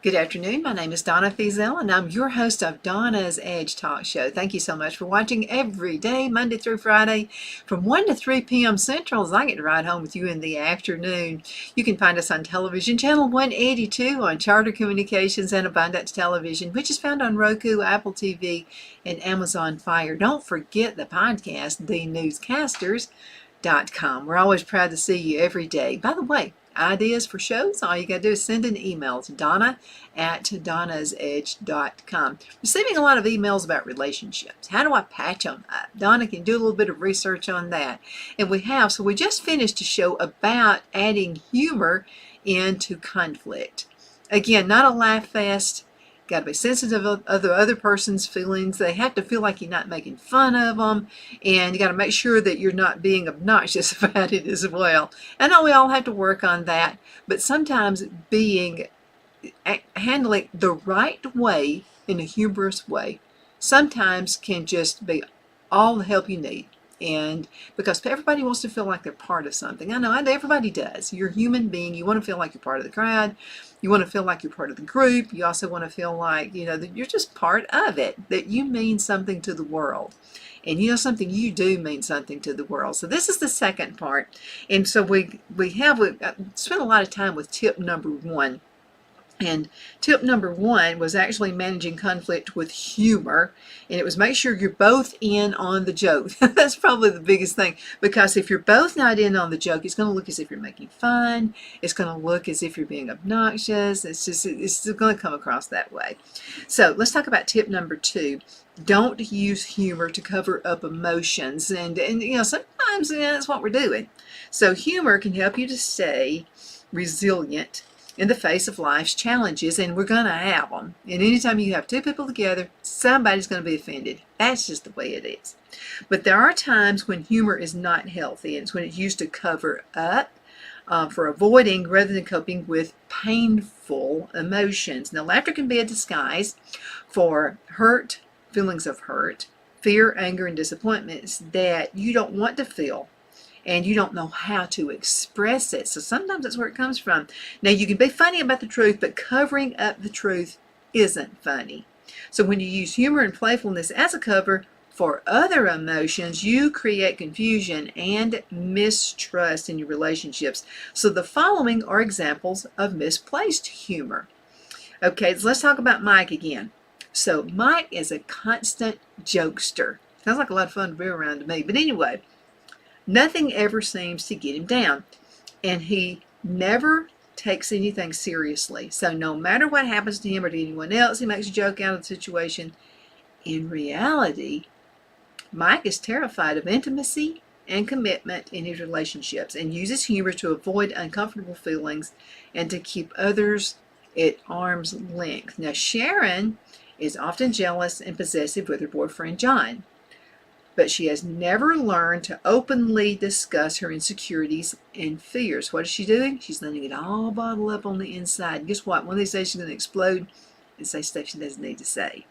Good afternoon. My name is Donna Feazell, and I'm your host of Donna's Edge Talk Show. Thank you so much for watching every day, Monday through Friday, from 1 to 3 p.m. Central, as I get to ride home with you in the afternoon. You can find us on television, channel 182 on Charter Communications and Abundance Television, which is found on Roku, Apple TV, and Amazon Fire. Don't forget the podcast, thenewscasters.com. We're always proud to see you every day. By the way, ideas for shows, all you got to do is send an email to Donna@donnasedge.com. Receiving a lot of emails about relationships. How do I patch them up? Donna can do a little bit of research on that. And we have, so we just finished a show about adding humor into conflict. Again, not a laugh fest. Got to be sensitive of the other person's feelings. They have to feel like you're not making fun of them, and you got to make sure that you're not being obnoxious about it as well. I know we all have to work on that, but sometimes handling the right way in a humorous way sometimes can just be all the help you need. And because everybody wants to feel like they're part of something. I know everybody does. You're a human being. You want to feel like you're part of the crowd. You want to feel like you're part of the group. You also want to feel like, that you're just part of it, that you mean something to the world. And something you do means something to the world. So this is the second part. And so we spent a lot of time with tip number 1. And tip number 1 was actually managing conflict with humor. And it was make sure you're both in on the joke. That's probably the biggest thing. Because if you're both not in on the joke, it's going to look as if you're making fun. It's going to look as if you're being obnoxious. It's going to come across that way. So let's talk about tip number 2. Don't use humor to cover up emotions. And sometimes that's what we're doing. So humor can help you to stay resilient in the face of life's challenges, and we're going to have them. And anytime you have two people together, somebody's going to be offended. That's just the way it is. But there are times when humor is not healthy, and it's when it's used to cover up, for avoiding rather than coping with painful emotions. Now, laughter can be a disguise for feelings of hurt, fear, anger, and disappointments that you don't want to feel. And you don't know how to express it. So sometimes that's where it comes from. Now, you can be funny about the truth, but covering up the truth isn't funny. So when you use humor and playfulness as a cover for other emotions, you create confusion and mistrust in your relationships. So the following are examples of misplaced humor. Okay, so let's talk about Mike again. So Mike is a constant jokester. Sounds like a lot of fun to be around to me. But anyway, nothing ever seems to get him down, and he never takes anything seriously. So no matter what happens to him or to anyone else, he makes a joke out of the situation. In reality, Mike is terrified of intimacy and commitment in his relationships and uses humor to avoid uncomfortable feelings and to keep others at arm's length. Now, Sharon is often jealous and possessive with her boyfriend, John. But she has never learned to openly discuss her insecurities and fears. What is she doing? She's letting it all bottle up on the inside. Guess what? One of these days she's going to explode and say stuff she doesn't need to say.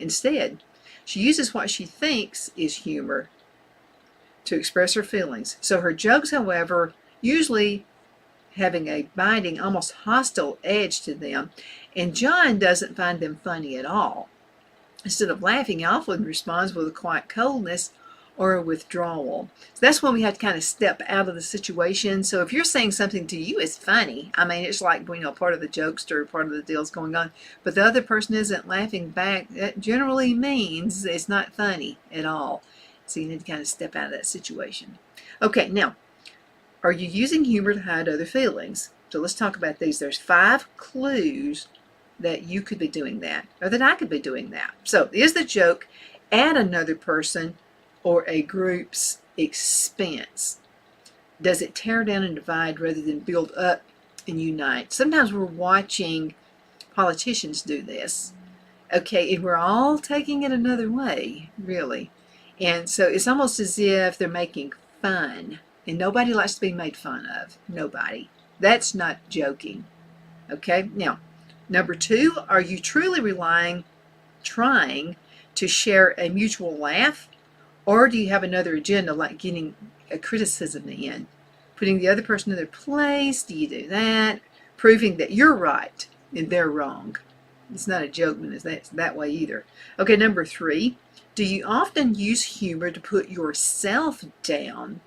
Instead, she uses what she thinks is humor to express her feelings. So her jokes, however, usually having a biting, almost hostile edge to them. And John doesn't find them funny at all. Instead of laughing, he often responds with a quiet coldness or a withdrawal. So that's when we have to kind of step out of the situation. So if you're saying something to you is funny, it's like, part of the jokester, part of the deal's going on, but the other person isn't laughing back, that generally means it's not funny at all. So you need to kind of step out of that situation. Okay, now, are you using humor to hide other feelings? So let's talk about these. There's 5 clues that you could be doing that, or that I could be doing that. So is the joke at another person or a group's expense? Does it tear down and divide rather than build up and unite? Sometimes we're watching politicians do this, okay, and we're all taking it another way, really. And so it's almost as if they're making fun, and nobody likes to be made fun of. Nobody. That's not joking. Okay, now, number 2, are you truly trying to share a mutual laugh, or do you have another agenda like getting a criticism in? Putting the other person in their place, do you do that? Proving that you're right and they're wrong. It's not a joke when it's that way either. Okay, number 3. Do you often use humor to put yourself down?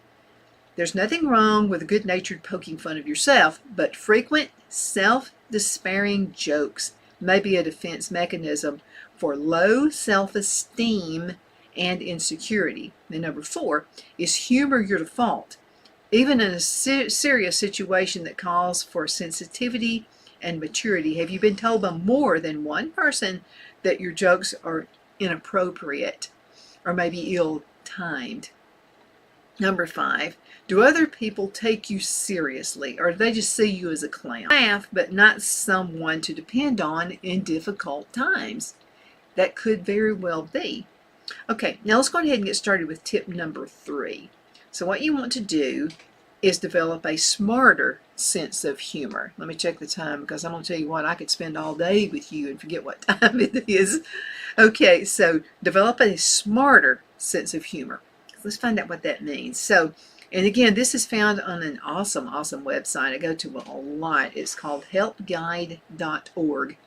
There's nothing wrong with a good-natured poking fun of yourself, but frequent self-despairing jokes may be a defense mechanism for low self-esteem and insecurity. And number 4, is humor your default? Even in a serious situation that calls for sensitivity and maturity, have you been told by more than one person that your jokes are inappropriate or maybe ill-timed? Number 5, do other people take you seriously, or do they just see you as a clown? Laugh, but not someone to depend on in difficult times. That could very well be. Okay, now let's go ahead and get started with tip number 3. So what you want to do is develop a smarter sense of humor. Let me check the time, because I'm going to tell you what, I could spend all day with you and forget what time it is. Okay, so develop a smarter sense of humor. Let's find out what that means. So, and again, this is found on an awesome website I go to a lot. It's called helpguide.org.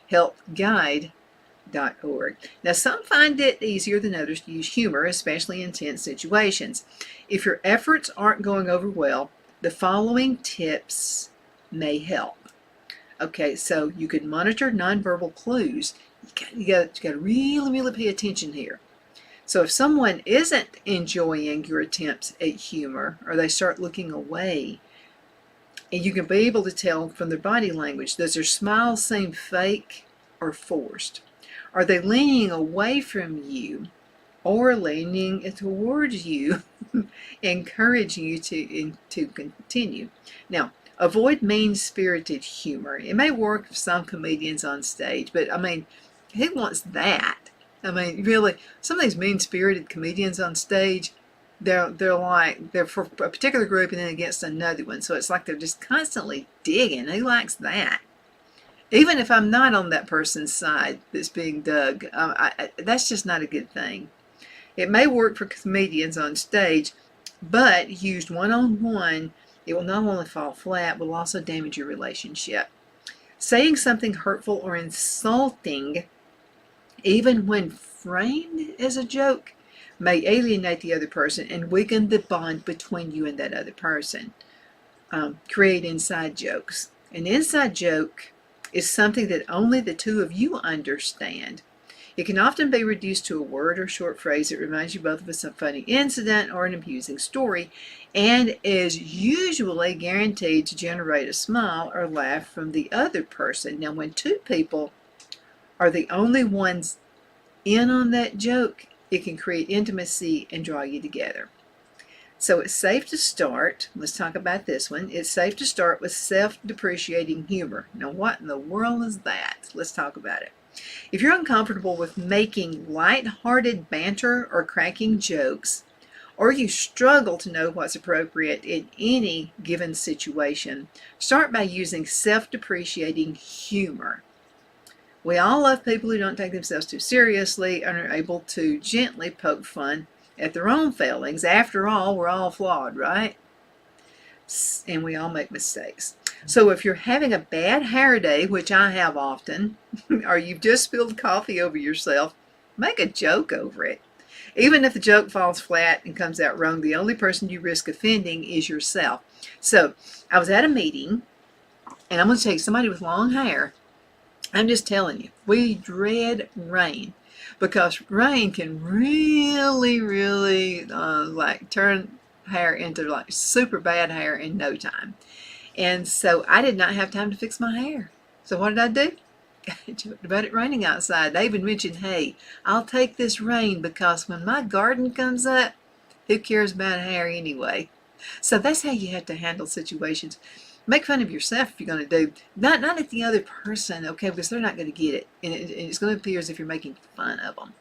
Helpguide.org. Now, some find it easier than others to use humor, especially in tense situations. If your efforts aren't going over well, the following tips may help. Okay, so you could monitor nonverbal clues. You got to really pay attention here. So if someone isn't enjoying your attempts at humor, or they start looking away, and you can be able to tell from their body language, does their smile seem fake or forced? Are they leaning away from you or leaning towards you, encouraging you to continue? Now, avoid mean-spirited humor. It may work for some comedians on stage, but I mean, who wants that? I mean, really, some of these mean-spirited comedians on stage, they're for a particular group and then against another one. So it's like they're just constantly digging. Who likes that? Even if I'm not on that person's side that's being dug, that's just not a good thing. It may work for comedians on stage, but used one-on-one, it will not only fall flat, but will also damage your relationship. Saying something hurtful or insulting, even when framed as a joke, may alienate the other person and weaken the bond between you and that other person. Create inside jokes. An inside joke is something that only the two of you understand. It can often be reduced to a word or short phrase that reminds you both of some funny incident or an amusing story, and is usually guaranteed to generate a smile or laugh from the other person. Now, when two people are the only ones in on that joke, it can create intimacy and draw you together. So it's safe to start. Let's talk about this one. It's safe to start with self-depreciating humor. Now, what in the world is that? Let's talk about it. If you're uncomfortable with making light-hearted banter or cracking jokes, or you struggle to know what's appropriate in any given situation, start by using self-depreciating humor. We all love people who don't take themselves too seriously and are able to gently poke fun at their own failings. After all, we're all flawed, right? And we all make mistakes. So if you're having a bad hair day, which I have often, or you've just spilled coffee over yourself, make a joke over it. Even if the joke falls flat and comes out wrong, the only person you risk offending is yourself. So I was at a meeting, and I'm going to tell you, somebody with long hair, I'm just telling you, we dread rain, because rain can really like turn hair into like super bad hair in no time. And so I did not have time to fix my hair. So what did I do? I joked about it raining outside. They even mentioned, hey, I'll take this rain because when my garden comes up, who cares about hair anyway? So that's how you have to handle situations. Make fun of yourself if you're going to do, not at the other person, okay, because they're not going to get it. And it's going to appear as if you're making fun of them.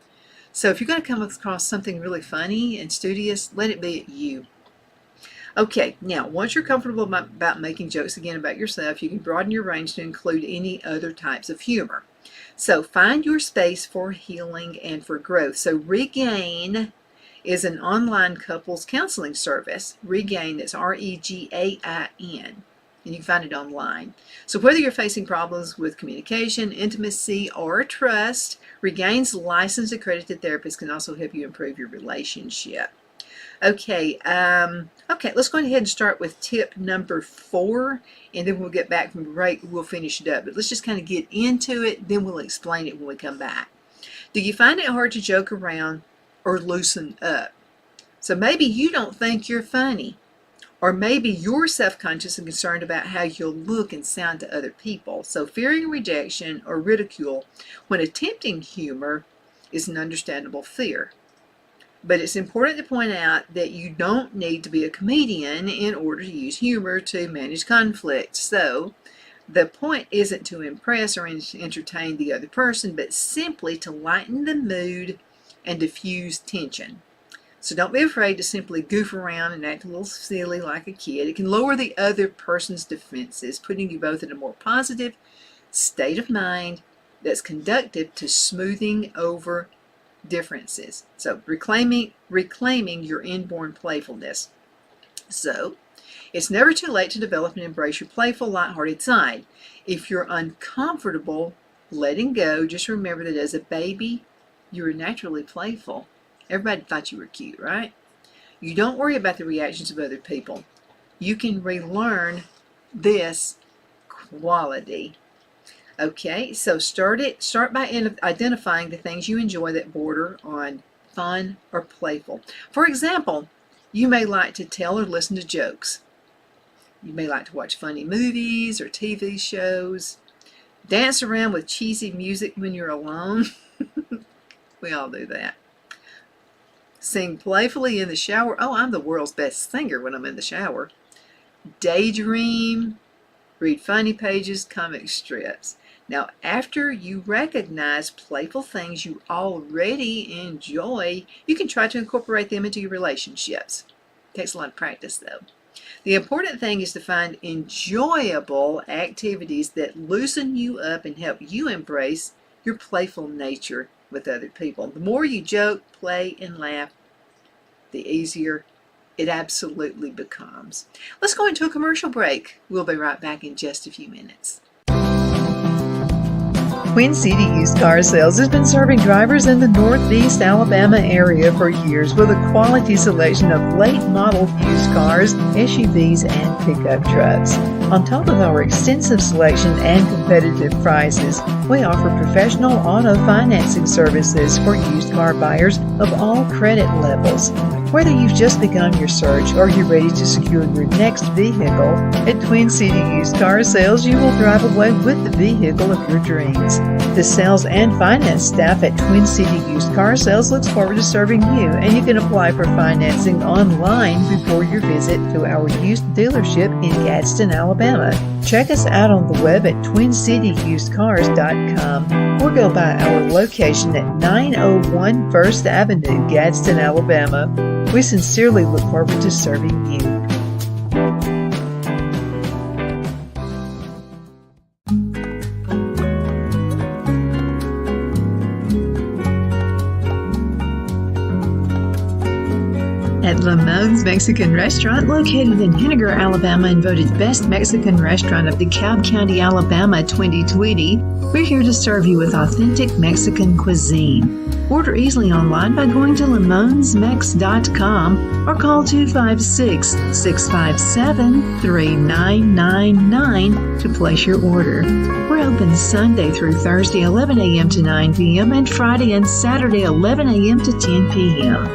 So if you're going to come across something really funny and studious, let it be at you. Okay, now, once you're comfortable about making jokes again about yourself, you can broaden your range to include any other types of humor. So find your space for healing and for growth. So Regain is an online couples counseling service. Regain, that's Regain. and you can find it online. So whether you're facing problems with communication, intimacy, or trust, Regain's licensed accredited therapist can also help you improve your relationship. Okay, let's go ahead and start with tip number 4, and then we'll get back from the break. We'll finish it up, but let's just kind of get into it, then we'll explain it when we come back. Do you find it hard to joke around or loosen up? So maybe you don't think you're funny, or maybe you're self-conscious and concerned about how you'll look and sound to other people. So fearing rejection or ridicule when attempting humor is an understandable fear. But it's important to point out that you don't need to be a comedian in order to use humor to manage conflict. So the point isn't to impress or entertain the other person, but simply to lighten the mood and diffuse tension. So don't be afraid to simply goof around and act a little silly like a kid. It can lower the other person's defenses, putting you both in a more positive state of mind that's conducive to smoothing over differences. So reclaiming your inborn playfulness. So it's never too late to develop and embrace your playful, lighthearted side. If you're uncomfortable letting go, just remember that as a baby, you were naturally playful. Everybody thought you were cute, right? You don't worry about the reactions of other people. You can relearn this quality. Okay, so start by identifying the things you enjoy that border on fun or playful. For example, you may like to tell or listen to jokes. You may like to watch funny movies or TV shows. Dance around with cheesy music when you're alone. We all do that. Sing playfully in the shower. Oh, I'm the world's best singer when I'm in the shower. Daydream. Read funny pages, comic strips. Now, after you recognize playful things you already enjoy, you can try to incorporate them into your relationships. It takes a lot of practice, though. The important thing is to find enjoyable activities that loosen you up and help you embrace your playful nature with other people. The more you joke, play, and laugh, the easier it absolutely becomes. Let's go into a commercial break. We'll be right back in just a few minutes. Twin City Used Car Sales has been serving drivers in the Northeast Alabama area for years with a quality selection of late model used cars, SUVs, and pickup trucks. On top of our extensive selection and competitive prices, we offer professional auto financing services for used car buyers of all credit levels. Whether you've just begun your search or you're ready to secure your next vehicle, at Twin City Used Car Sales, you will drive away with the vehicle of your dreams. The sales and finance staff at Twin City Used Car Sales looks forward to serving you, and you can apply for financing online before your visit to our used dealership in Gadsden, Alabama. Check us out on the web at twincityusedcars.com or go by our location at 901 First Avenue, Gadsden, Alabama. We sincerely look forward to serving you. At Lamone's Mexican Restaurant, located in Henniger, Alabama, and voted Best Mexican Restaurant of DeKalb County, Alabama 2020, we're here to serve you with authentic Mexican cuisine. Order easily online by going to lamonsmex.com or call 256-657-3999 to place your order. We're open Sunday through Thursday 11 a.m. to 9 p.m. and Friday and Saturday 11 a.m. to 10 p.m.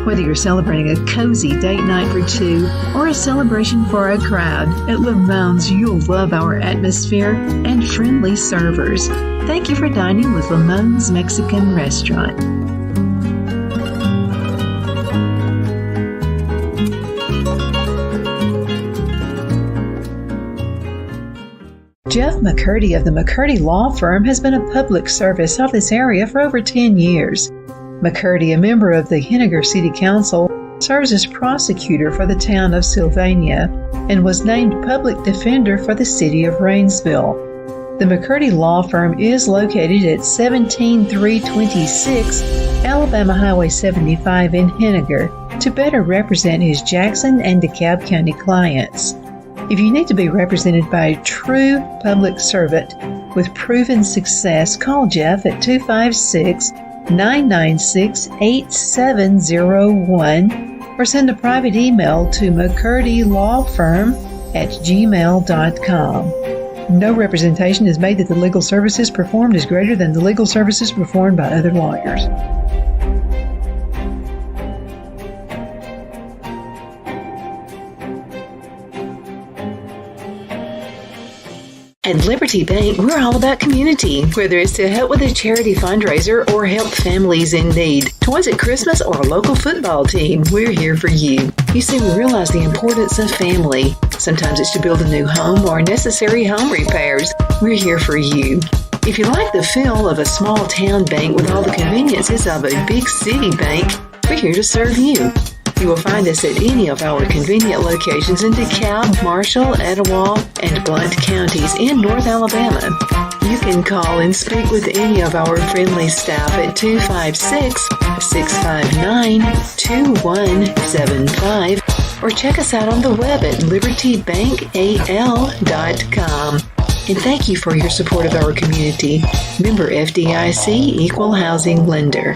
Whether you're celebrating a cozy date night for two or a celebration for a crowd, at Lamone's you'll love our atmosphere and friendly servers. Thank you for dining with Lamone's Mexican Restaurant. Jeff McCurdy of the McCurdy Law Firm has been a public service of this area for over 10 years. McCurdy, a member of the Henniger City Council, serves as prosecutor for the town of Sylvania and was named public defender for the city of Rainsville. The McCurdy Law Firm is located at 17326 Alabama Highway 75 in Henniger to better represent his Jackson and DeKalb County clients. If you need to be represented by a true public servant with proven success, call Jeff at 256-996-8701 or send a private email to mccurdy.lawfirm@gmail.com. No representation is made that the legal services performed is greater than the legal services performed by other lawyers. At Liberty Bank, we're all about community, whether it's to help with a charity fundraiser or help families in need. Toys at Christmas or a local football team, we're here for you. You see, we realize the importance of family. Sometimes it's to build a new home or necessary home repairs. We're here for you. If you like the feel of a small town bank with all the conveniences of a big city bank, we're here to serve you. You will find us at any of our convenient locations in DeKalb, Marshall, Etowah, and Blount counties in North Alabama. You can call and speak with any of our friendly staff at 256-659-2175 or check us out on the web at libertybankal.com. And thank you for your support of our community. Member FDIC Equal Housing Lender.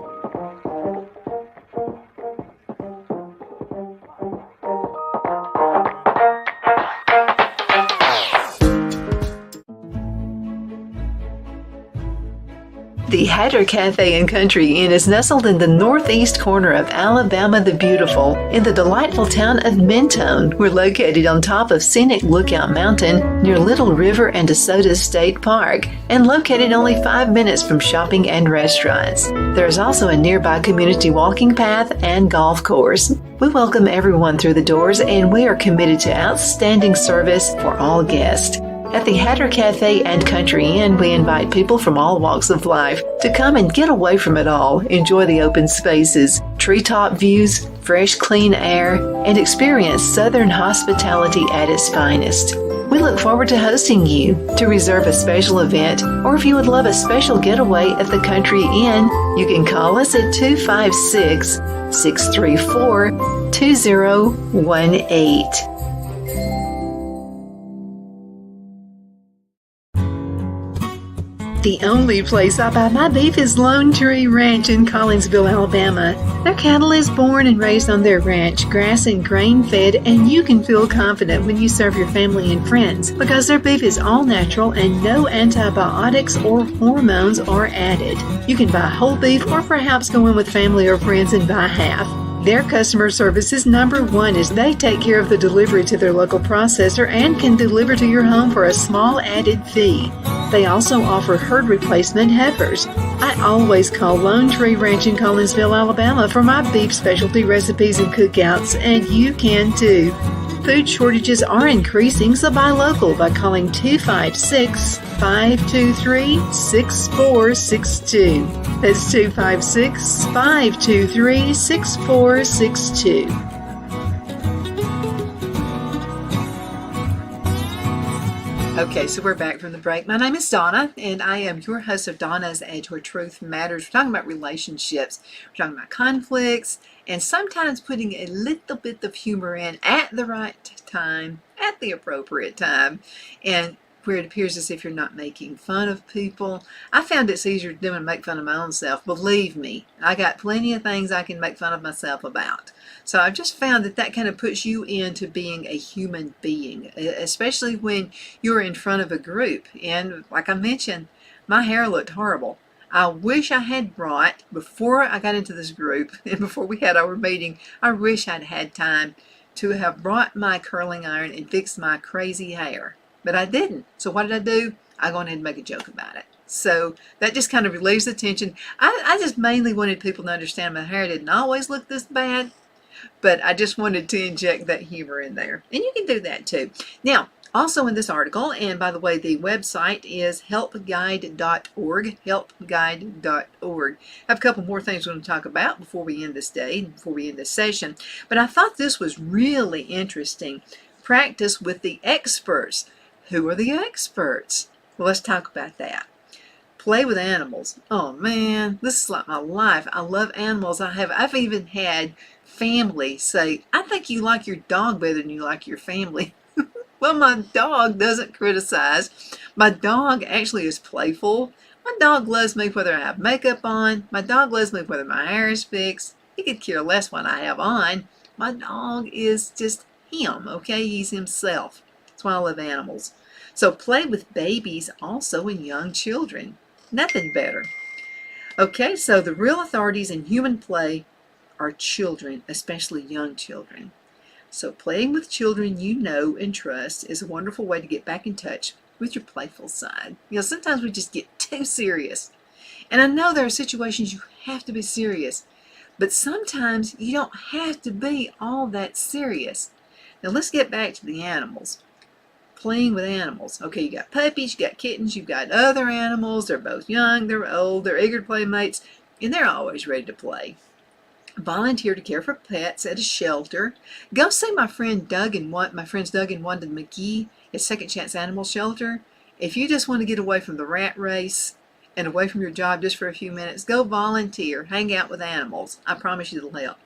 The Hatter Cafe and Country Inn is nestled in the northeast corner of Alabama the Beautiful in the delightful town of Mentone. We're located on top of scenic Lookout Mountain near Little River and DeSoto State Park and located only 5 minutes from shopping and restaurants. There is also a nearby community walking path and golf course. We welcome everyone through the doors and we are committed to outstanding service for all guests. At the Hatter Cafe and Country Inn, we invite people from all walks of life to come and get away from it all, enjoy the open spaces, treetop views, fresh, clean air, and experience Southern hospitality at its finest. We look forward to hosting you. To reserve a special event, or if you would love a special getaway at the Country Inn, you can call us at 256-634-2018. The only place I buy my beef is Lone Tree Ranch in Collinsville, Alabama. Their cattle is born and raised on their ranch, grass and grain fed, and you can feel confident when you serve your family and friends because their beef is all natural and no antibiotics or hormones are added. You can buy whole beef or perhaps go in with family or friends and buy half. Their customer service is number one as they take care of the delivery to their local processor and can deliver to your home for a small added fee. They also offer herd replacement heifers. I always call Lone Tree Ranch in Collinsville, Alabama for my beef specialty recipes and cookouts, and you can too. Food shortages are increasing, so buy local by calling 256-523-6462. That's 256-523-6462. Okay, so we're back from the break. My name is Donna, and I am your host of Donna's Edge Where Truth Matters. We're talking about relationships. We're talking about conflicts, and sometimes putting a little bit of humor in at the right time, at the appropriate time, and where it appears as if you're not making fun of people. I found it's easier to do and make fun of my own self. Believe me, I got plenty of things I can make fun of myself about. So I've just found that kind of puts you into being a human being, especially when you're in front of a group. And like I mentioned, my hair looked horrible. I wish I had brought, before I got into this group and before we had our meeting, I wish I'd had time to have brought my curling iron and fixed my crazy hair. But I didn't. So what did I do? I went ahead and make a joke about it. So that just kind of relieves the tension. I just mainly wanted people to understand my hair didn't always look this bad, but I just wanted to inject that humor in there. And you can do that too. Now, also in this article, and by the way, the website is helpguide.org, helpguide.org. I have a couple more things we're going to talk about before we end this day, before we end this session. But I thought this was really interesting. Practice with the experts. Who are the experts? Well, let's talk about that. Play with animals. Oh man, this is like my life. I love animals. I've even had family say, I think you like your dog better than you like your family. Well, my dog doesn't criticize. My dog actually is playful. My dog loves me whether I have makeup on. My dog loves me whether my hair is fixed. He could care less what I have on. My dog is just him, okay? He's himself. That's why I love animals. So play with babies also and young children. Nothing better. Okay, so the real authorities in human play are children, especially young children. So playing with children you know and trust is a wonderful way to get back in touch with your playful side. You know, sometimes we just get too serious. And I know there are situations you have to be serious, but sometimes you don't have to be all that serious. Now let's get back to the animals. Playing with animals. Okay, you got puppies, you got kittens, you've got other animals. They're both young, they're old, they're eager to play mates, and they're always ready to play. Volunteer to care for pets at a shelter. Go see my friends Doug and Wanda McGee at Second Chance Animal Shelter. If you just want to get away from the rat race and away from your job just for a few minutes, go volunteer. Hang out with animals. I promise you it'll help.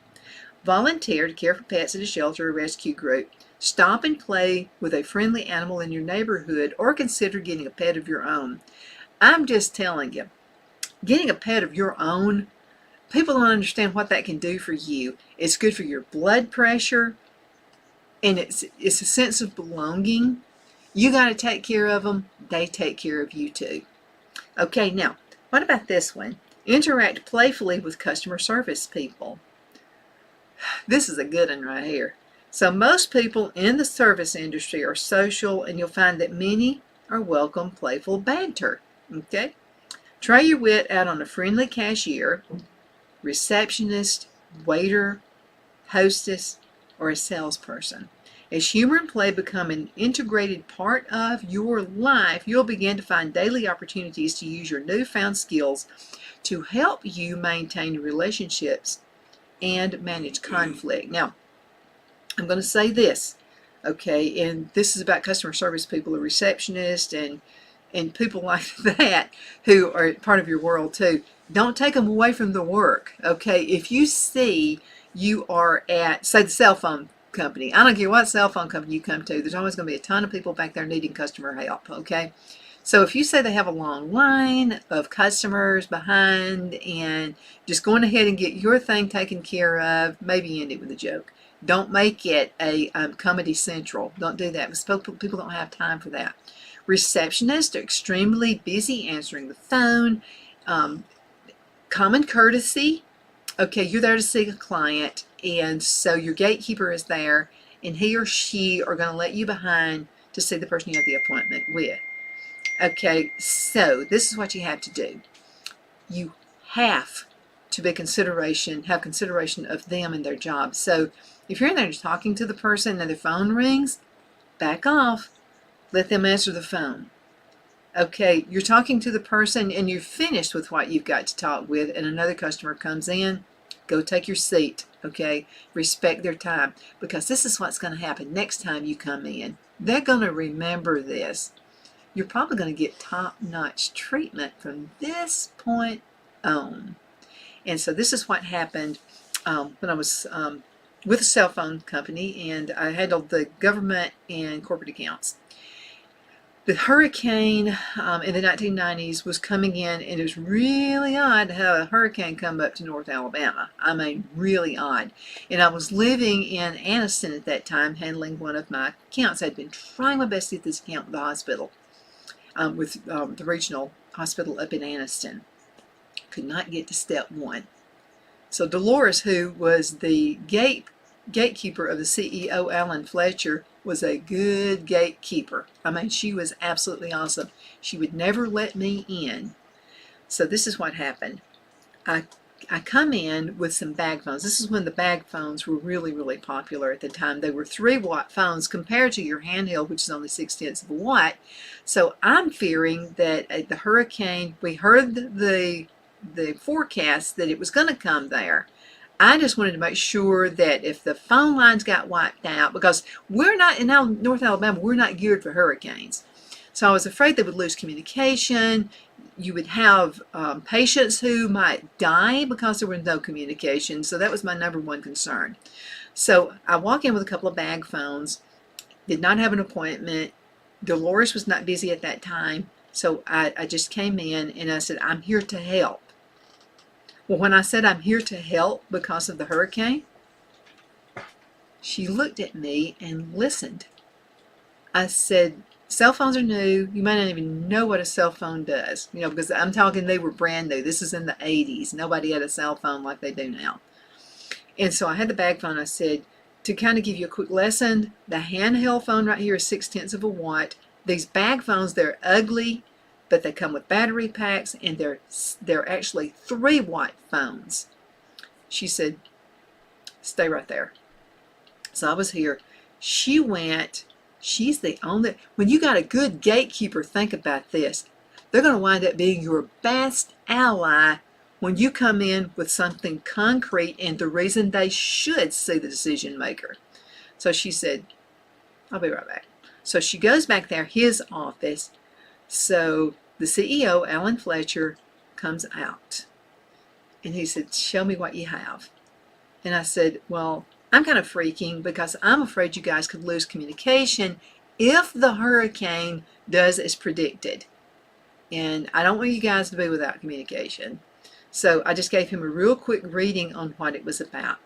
Volunteer to care for pets at a shelter or rescue group. Stop and play with a friendly animal in your neighborhood, or consider getting a pet of your own. I'm just telling you, getting a pet of your own, people don't understand what that can do for you. It's good for your blood pressure, and it's a sense of belonging. You got to take care of them. They take care of you too. Okay, now, what about this one? Interact playfully with customer service people. This is a good one right here. So most people in the service industry are social, and you'll find that many are welcome playful banter. Okay? Try your wit out on a friendly cashier, receptionist, waiter, hostess, or a salesperson. As humor and play become an integrated part of your life, you'll begin to find daily opportunities to use your newfound skills to help you maintain relationships and manage conflict. Now, I'm going to say this, okay, and this is about customer service people, a receptionist, and people like that who are part of your world too. Don't take them away from the work, okay? If you see you are at, say, the cell phone company, I don't care what cell phone company you come to, there's always going to be a ton of people back there needing customer help, okay? So if you say they have a long line of customers behind and just going ahead and get your thing taken care of, maybe end it with a joke. Don't make it a Comedy Central. Don't do that, because people don't have time for that. Receptionists are extremely busy answering the phone. Common courtesy. Okay, you're there to see a client, and so your gatekeeper is there, and he or she are going to let you behind to see the person you have the appointment with. Okay, so this is what you have to do. You have to have consideration of them and their job. So if you're in there talking to the person and their phone rings, back off. Let them answer the phone. Okay, you're talking to the person and you're finished with what you've got to talk with, and another customer comes in, go take your seat. Okay, respect their time, because this is what's going to happen next time you come in. They're going to remember this. You're probably going to get top-notch treatment from this point on. And so this is what happened when I was with a cell phone company, and I handled the government and corporate accounts. The hurricane in the 1990s was coming in, and it was really odd to have a hurricane come up to North Alabama. I mean, really odd. And I was living in Anniston at that time, handling one of my accounts. I'd been trying my best to get this account with the hospital, with the regional hospital up in Anniston. Could not get to step one. So Dolores, who was the gatekeeper of the CEO, Alan Fletcher, was a good gatekeeper. I mean, she was absolutely awesome. She would never let me in. So this is what happened. I come in with some bag phones. This is when the bag phones were really, really popular at the time. They were 3-watt phones compared to your handheld, which is only 0.6 of a watt. So I'm fearing that the hurricane, we heard the forecast that it was going to come there. I just wanted to make sure that if the phone lines got wiped out, because we're not, in North Alabama, we're not geared for hurricanes. So I was afraid they would lose communication. You would have patients who might die because there was no communication. So that was my number one concern. So I walk in with a couple of bag phones, Did not have an appointment. Dolores was not busy at that time. So I just came in and I said, I'm here to help. Well, when I said I'm here to help because of the hurricane, she looked at me and listened. I said, cell phones are new. You might not even know what a cell phone does. You know, because I'm talking they were brand new. This is in the 80s. Nobody had a cell phone like they do now. And so I had the bag phone. I said, to kind of give you a quick lesson, the handheld phone right here is 0.6 of a watt. These bag phones, they're ugly, but they come with battery packs, and they're actually 3-watt phones. She said, stay right there. So I was here. She went, she's the only, when you got a good gatekeeper, think about this. They're going to wind up being your best ally when you come in with something concrete and the reason they should see the decision maker. So she said, I'll be right back. So she goes back there, his office. So the CEO, Alan Fletcher, comes out. And he said, show me what you have. And I said, well, I'm kind of freaking because I'm afraid you guys could lose communication if the hurricane does as predicted. And I don't want you guys to be without communication. So I just gave him a real quick reading on what it was about.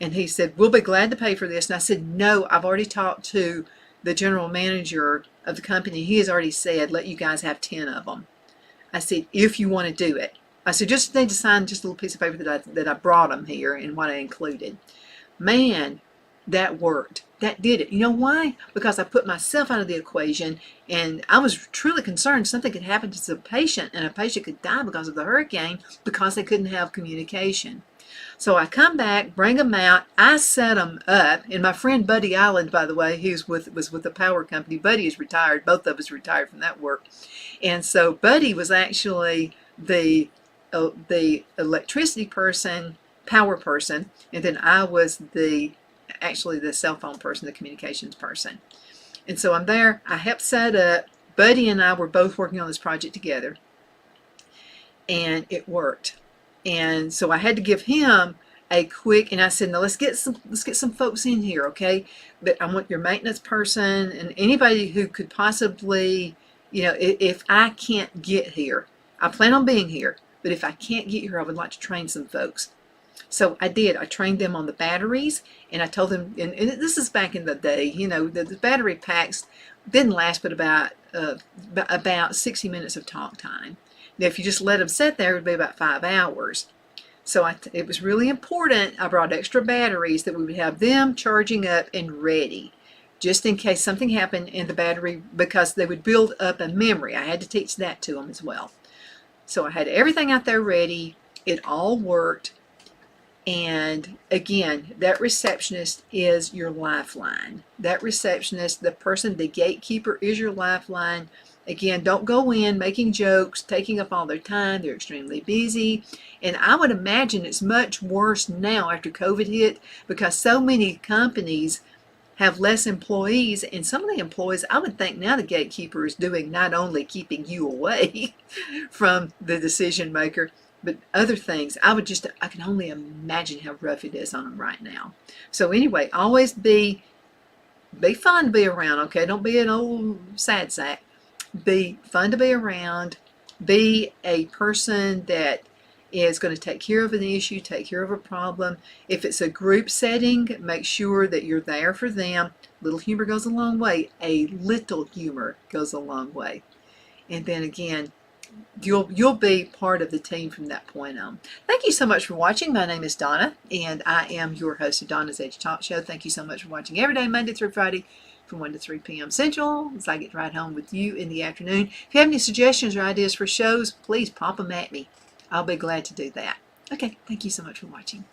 And he said, we'll be glad to pay for this. And I said, no, I've already talked to the general manager of the company. He has already said, let you guys have 10 of them. I said, if you want to do it. I said, just need to sign just a little piece of paper that I brought them here and what I included. Man, that worked. That did it. You know why? Because I put myself out of the equation, and I was truly concerned something could happen to the patient, and a patient could die because of the hurricane because they couldn't have communication. So I come back, bring them out, I set them up, and my friend Buddy Island, by the way, he was with the power company. Buddy is retired. Both of us retired from that work. And so Buddy was actually the electricity person, power person, and then I was actually the cell phone person, the communications person. And so I'm there, I helped set up. Buddy and I were both working on this project together, and it worked. And so I had to give him a quick, and I said, no, let's get some folks in here, okay? But I want your maintenance person and anybody who could possibly, you know, if I can't get here, I plan on being here, but if I can't get here, I would like to train some folks. So I did. I trained them on the batteries, and I told them, and this is back in the day, you know, the battery packs didn't last but about 60 minutes of talk time. Now, if you just let them sit there, it would be about 5 hours. So it was really important. I brought extra batteries that we would have them charging up and ready, just in case something happened in the battery, because they would build up a memory. I had to teach that to them as well. So I had everything out there ready. It all worked. And again, that receptionist is your lifeline. That receptionist, the person, the gatekeeper, is your lifeline. Again, don't go in making jokes, taking up all their time. They're extremely busy. And I would imagine it's much worse now after COVID hit, because so many companies have less employees, and some of the employees, I would think now the gatekeeper is doing not only keeping you away from the decision maker, but other things. I can only imagine how rough it is on them right now. So anyway, always be fun to be around, okay? Don't be an old sad sack. Be fun to be around. Be a person that is going to take care of an issue, take care of a problem. If it's a group setting, make sure that you're there for them. Little humor goes a long way. A little humor goes a long way. And then again, you'll be part of the team from that point on. Thank you so much for watching. My name is Donna, and I am your host of Donna's Edge Talk Show. Thank you so much for watching every day, Monday through Friday, from 1 to 3 p.m. Central, as I get right home with you in the afternoon. If you have any suggestions or ideas for shows, please pop them at me. I'll be glad to do that. Okay, thank you so much for watching.